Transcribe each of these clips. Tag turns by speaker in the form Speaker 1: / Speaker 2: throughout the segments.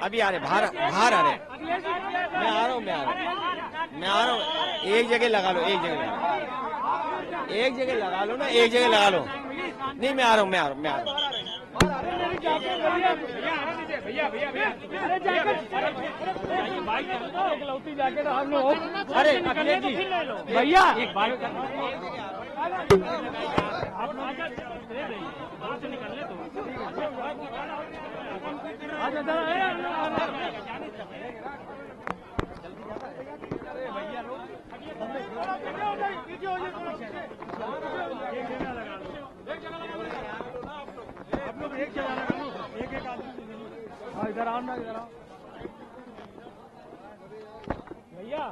Speaker 1: अभी आ रहे, बाहर बाहर आ रहे। मैं आ रहा हूँ, एक जगह लगा लो, एक जगह लगा लो ना, एक जगह लगा लो। नहीं, मैं आ रहा हूँ। अरे अखिलेश जी, भैया एक बात इधर आओ ना, इधर आओ भैया।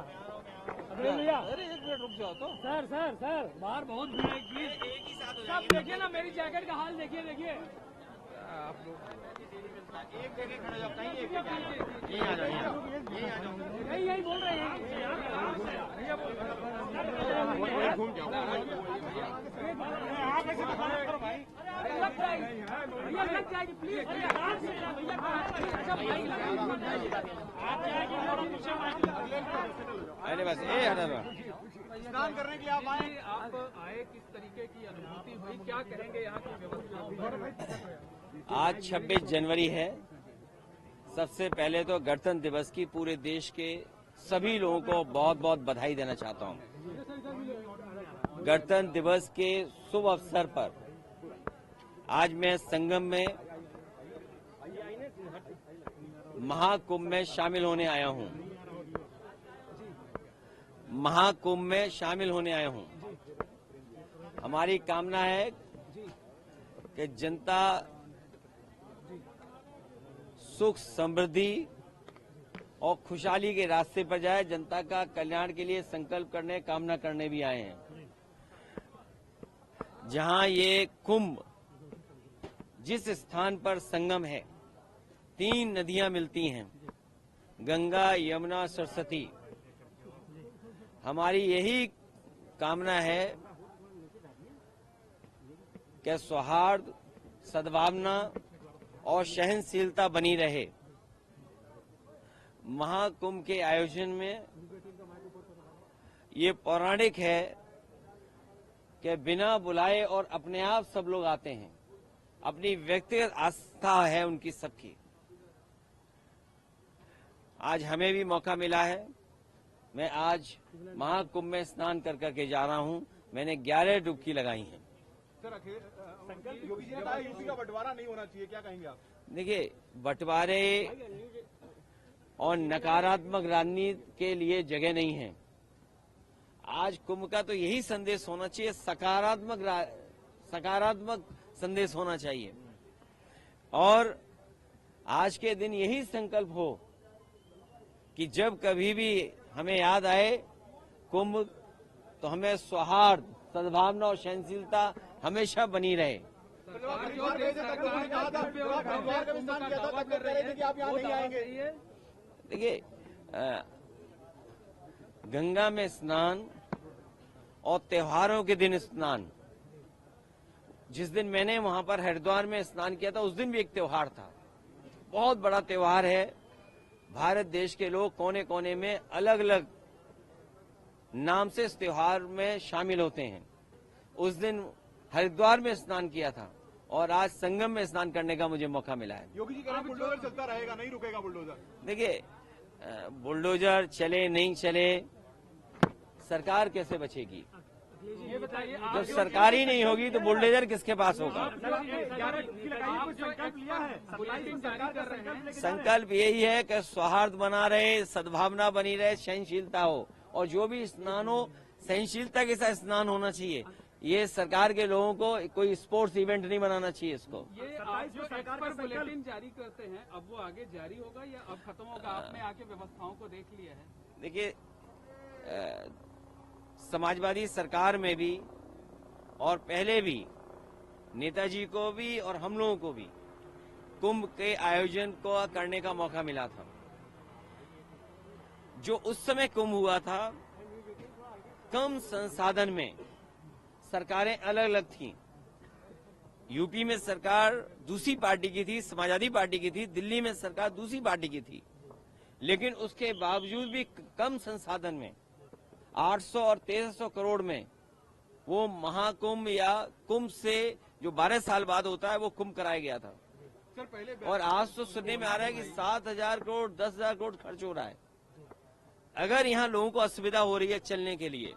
Speaker 1: भैया अरे एक मिनट रुक जाओ तो। सर बाहर बहुत भीड़ है प्लीज। सब देखिए ना, मेरी जैकेट का हाल देखिए। आप लोग एक जगह खड़े जाओ, कहीं एक यहीं आ जाओ, यहीं बोल रहे हैं। घूम जाओ आप ऐसे करो भाई, लग जाएगी प्लीज। अरे बस ये हटा दो। स्नान करने के लिए आप आए किस तरीके की अनुभूति हुई, क्या कहेंगे यहाँ की व्यवस्था? आज 26 जनवरी है। सबसे पहले तो गणतंत्र दिवस की पूरे देश के सभी लोगों को बहुत बहुत बधाई देना चाहता हूँ। गणतंत्र दिवस के शुभ अवसर पर आज मैं संगम में महाकुंभ में शामिल होने आया हूँ। हमारी कामना है कि जनता सुख समृद्धि और खुशहाली के रास्ते पर जाए। जनता का कल्याण के लिए संकल्प करने, कामना करने भी आए हैं। जहां ये कुंभ, जिस स्थान पर संगम है, 3 नदियां मिलती हैं, गंगा, यमुना, सरस्वती। हमारी यही कामना है कि सौहार्द, सद्भावना और सहनशीलता बनी रहे। महाकुंभ के आयोजन में ये पौराणिक है कि बिना बुलाए और अपने आप सब लोग आते हैं। अपनी व्यक्तिगत आस्था है उनकी सबकी। आज हमें भी मौका मिला है। मैं आज महाकुंभ में स्नान कर करके जा रहा हूं। मैंने 11 डुबकी लगाई हैं।
Speaker 2: सर योगी जी ने कहा यूपी का बंटवारा नहीं होना चाहिए, क्या कहेंगे आप?
Speaker 1: देखिए, बंटवारे और नकारात्मक राजनीति के लिए जगह नहीं है। आज कुंभ का तो यही संदेश होना चाहिए, सकारात्मक संदेश होना चाहिए। और आज के दिन यही संकल्प हो कि जब कभी भी हमें याद आए कुंभ, तो हमें सौहार्द, सद्भावना और सहनशीलता हमेशा बनी रहे। देखिए, गंगा में स्नान और त्योहारों के दिन स्नान, जिस दिन मैंने वहां पर हरिद्वार में स्नान किया था, उस दिन भी एक त्योहार था। बहुत बड़ा त्योहार है। भारत देश के लोग कोने कोने में अलग अलग नाम से इस त्योहार में शामिल होते हैं। उस दिन हरिद्वार में स्नान किया था और आज संगम में स्नान करने का मुझे मौका मिला है।
Speaker 2: योगी जी कह रहे हैं बुलडोजर चलता रहेगा, नहीं रुकेगा बुलडोजर।
Speaker 1: देखिए, बुलडोजर चले नहीं चले, सरकार कैसे बचेगी? जब सरकार ही नहीं होगी तो बुलडोजर किसके पास होगा? संकल्प यही है कि सौहार्द बना रहे, सद्भावना बनी रहे, सहनशीलता हो, और जो भी स्नान हो सहनशीलता के साथ स्नान होना चाहिए। ये सरकार के लोगों को कोई स्पोर्ट्स इवेंट नहीं बनाना चाहिए इसको।
Speaker 3: ये आज जो सरकार पर बुलेटिन जारी करते हैं, अब वो आगे जारी होगा या अब खत्म होगा? आपने आके व्यवस्थाओं को देख लिया है?
Speaker 1: देखिए, समाजवादी सरकार में भी और पहले भी नेताजी को भी और हम लोगों को भी कुंभ के आयोजन को करने का मौका मिला था। जो उस समय कुंभ हुआ था, कम संसाधन में सरकारें अलग अलग थीं। यूपी में सरकार दूसरी पार्टी की थी, समाजवादी पार्टी की थी, दिल्ली में सरकार दूसरी पार्टी की थी, लेकिन उसके बावजूद भी कम संसाधन में 800 और 1300 करोड़ में वो महाकुंभ या कुंभ से जो 12 साल बाद होता है वो कुंभ कराया गया था।
Speaker 2: सर पहले
Speaker 1: और आज तो सुनने में आ रहा है कि 7,000 करोड़ 10,000 करोड़ खर्च हो रहा है। अगर यहाँ लोगों को असुविधा हो रही है चलने के लिए,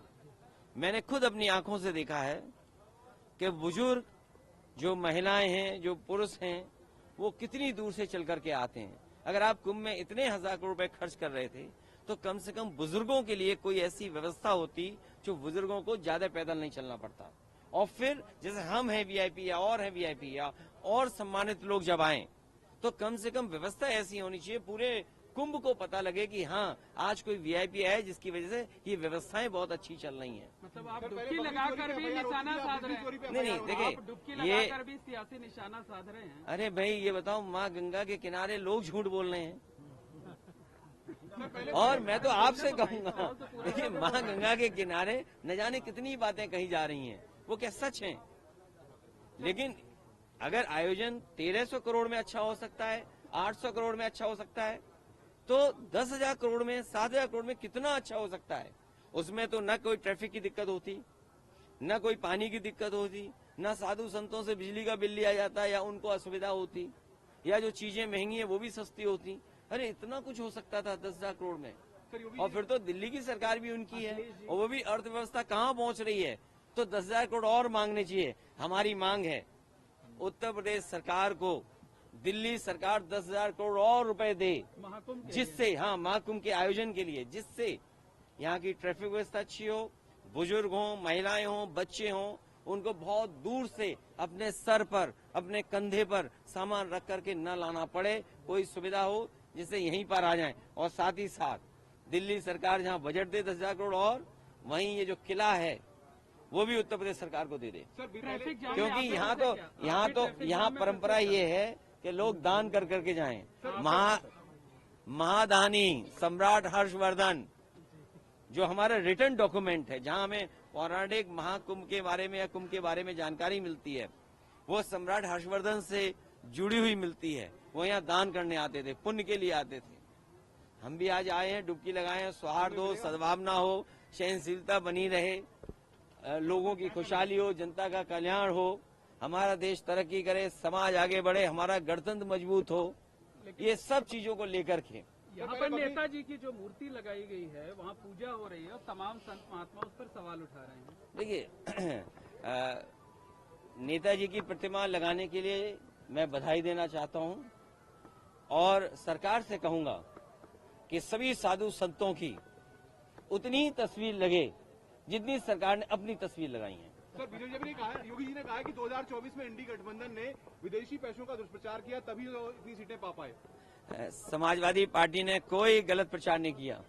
Speaker 1: मैंने खुद अपनी आंखों से देखा है कि बुजुर्ग जो महिलाएं हैं, जो पुरुष हैं, वो कितनी दूर से चल करके आते हैं। अगर आप कुंभ में इतने 1,000 करोड़ रुपए खर्च कर रहे थे तो कम से कम बुजुर्गों के लिए कोई ऐसी व्यवस्था होती जो बुजुर्गों को ज्यादा पैदल नहीं चलना पड़ता। और फिर जैसे हम हैं वीआईपी या और हैं वीआईपी या और सम्मानित लोग जब आए तो कम से कम व्यवस्था ऐसी होनी चाहिए, पूरे कुंभ को पता लगे कि हाँ आज कोई वीआईपी है जिसकी वजह से ये व्यवस्थाएं बहुत अच्छी चल रही हैं।
Speaker 3: मतलब आप डुबकी लगाकर भी निशाना साध रहे हैं।
Speaker 1: नहीं
Speaker 3: आप डुबकी
Speaker 1: देखिए ये,
Speaker 3: लगाकर भी सियासी निशाना साध रहे हैं।
Speaker 1: अरे भाई ये बताओ, माँ गंगा के किनारे लोग झूठ बोल रहे हैं। और मैं तो आपसे कहूंगा, देखिए माँ गंगा के किनारे न जाने कितनी बातें कही जा रही हैं, वो क्या सच हैं? लेकिन अगर आयोजन 1300 करोड़ में अच्छा हो सकता है, 800 करोड़ में अच्छा हो सकता है, तो 10,000 करोड़ में, 7,000 करोड़ में कितना अच्छा हो सकता है। उसमें तो न कोई ट्रैफिक की दिक्कत होती, न कोई पानी की दिक्कत होती, न साधु संतों से बिजली का बिल लिया जाता या उनको असुविधा होती, या जो चीजें महंगी है वो भी सस्ती होती। अरे इतना कुछ हो सकता था 10,000 करोड़ में। और फिर तो दिल्ली की सरकार भी उनकी है और वो भी अर्थव्यवस्था कहाँ पहुंच रही है, तो 10,000 करोड़ और मांगने चाहिए। हमारी मांग है उत्तर प्रदेश सरकार को दिल्ली सरकार 10,000 करोड़ और रुपए दे, जिससे हाँ महाकुंभ के आयोजन के लिए, जिससे यहाँ की ट्रैफिक व्यवस्था अच्छी हो, बुजुर्ग हों, महिलाएं हों, बच्चे हों, उनको बहुत दूर से अपने सर पर, अपने कंधे पर सामान रख करके न लाना पड़े, कोई सुविधा हो जिससे यहीं पर आ जाएं। और साथ ही साथ दिल्ली सरकार जहाँ बजट दे 10,000 करोड़, और वहीं ये जो किला है वो भी उत्तर प्रदेश सरकार को दे दे, क्योंकि यहाँ परंपरा ये है कि लोग दान कर करके जाएं। महादानी सम्राट हर्षवर्धन जो हमारा रिटर्न डॉक्यूमेंट है, जहां हमें पौराणिक महाकुंभ के बारे में या कुंभ के बारे में जानकारी मिलती है, वो सम्राट हर्षवर्धन से जुड़ी हुई मिलती है। वो यहाँ दान करने आते थे, पुण्य के लिए आते थे। हम भी आज आए हैं, डुबकी लगाए हैं, सौहार्द हो, सद्भावना हो, सहनशीलता बनी रहे, लोगों की खुशहाली हो, जनता का कल्याण हो, हमारा देश तरक्की करे, समाज आगे बढ़े, हमारा गणतंत्र मजबूत हो, ये सब चीजों को लेकर के
Speaker 3: यहाँ पर नेताजी की जो मूर्ति लगाई गई है वहाँ पूजा हो रही है और तमाम संत महात्मा उस पर सवाल उठा रहे हैं।
Speaker 1: देखिए नेताजी की प्रतिमा लगाने के लिए मैं बधाई देना चाहता हूँ और सरकार से कहूंगा कि सभी साधु संतों की उतनी तस्वीर लगे जितनी सरकार ने अपनी तस्वीर लगाई है।
Speaker 2: सर बीजेपी ने कहा, योगी जी ने कहा कि 2024 में इंडी गठबंधन ने विदेशी पैसों का दुष्प्रचार किया, तभी वो इतनी सीटें पा पाए।
Speaker 1: समाजवादी पार्टी ने कोई गलत प्रचार नहीं किया।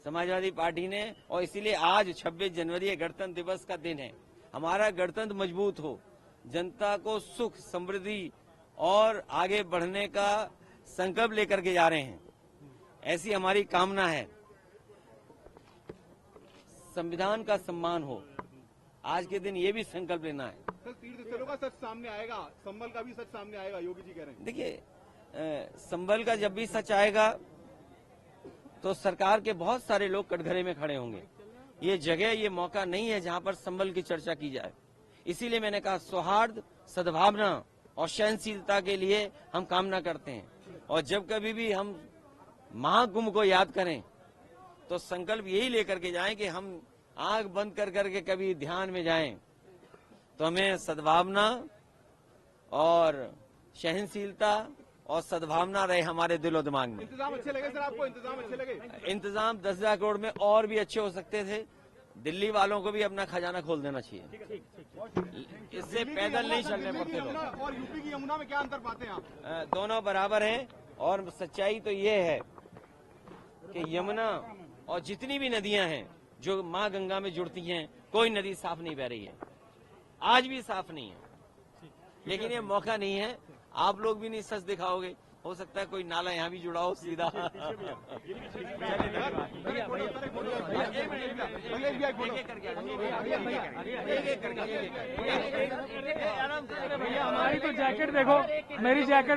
Speaker 1: समाजवादी पार्टी ने, और इसीलिए आज 26 जनवरी गणतंत्र दिवस का दिन है, हमारा गणतंत्र मजबूत हो, जनता को सुख समृद्धि और आगे बढ़ने का संकल्प लेकर के जा रहे हैं, ऐसी हमारी कामना है। संविधान का सम्मान हो, आज के दिन ये भी संकल्प लेना है।
Speaker 2: सर तीर्थ स्थलों का सच सामने आएगा, संभल का भी सच सामने आएगा, योगी जी कह रहे हैं।
Speaker 1: देखिए संभल का जब भी सच आएगा तो सरकार के बहुत सारे लोग कटघरे में खड़े होंगे। ये जगह, ये मौका नहीं है जहां पर संभल की चर्चा की जाए। इसीलिए मैंने कहा सौहार्द, सद्भावना और सहनशीलता के लिए हम कामना करते हैं। और जब कभी भी हम महाकुंभ को याद करें तो संकल्प यही लेकर के जाएं कि हम आंख बंद कर करके कभी ध्यान में जाएं तो हमें सद्भावना और सहनशीलता और सद्भावना रहे हमारे दिलो दिमाग में।
Speaker 2: इंतजाम अच्छे लगे सर आपको? इंतजाम अच्छे लगे?
Speaker 1: इंतजाम 10,000 करोड़ में और भी अच्छे हो सकते थे। दिल्ली वालों को भी अपना खजाना खोल देना चाहिए, इससे पैदल नहीं चलने पड़ते लोग।
Speaker 2: और यूपी की यमुना में क्या अंतर पाते हैं आप?
Speaker 1: दोनों बराबर हैं और सच्चाई तो ये है कि यमुना और जितनी भी नदियां हैं जो माँ गंगा में जुड़ती हैं, कोई नदी साफ नहीं बह रही है, आज भी साफ नहीं है। लेकिन ये मौका नहीं है, आप लोग भी नहीं सच दिखाओगे हो सकता है कोई नाला यहाँ भी जुड़ा हो सीधा।
Speaker 3: हमारी तो जैकेट देखो, मेरी जैकेट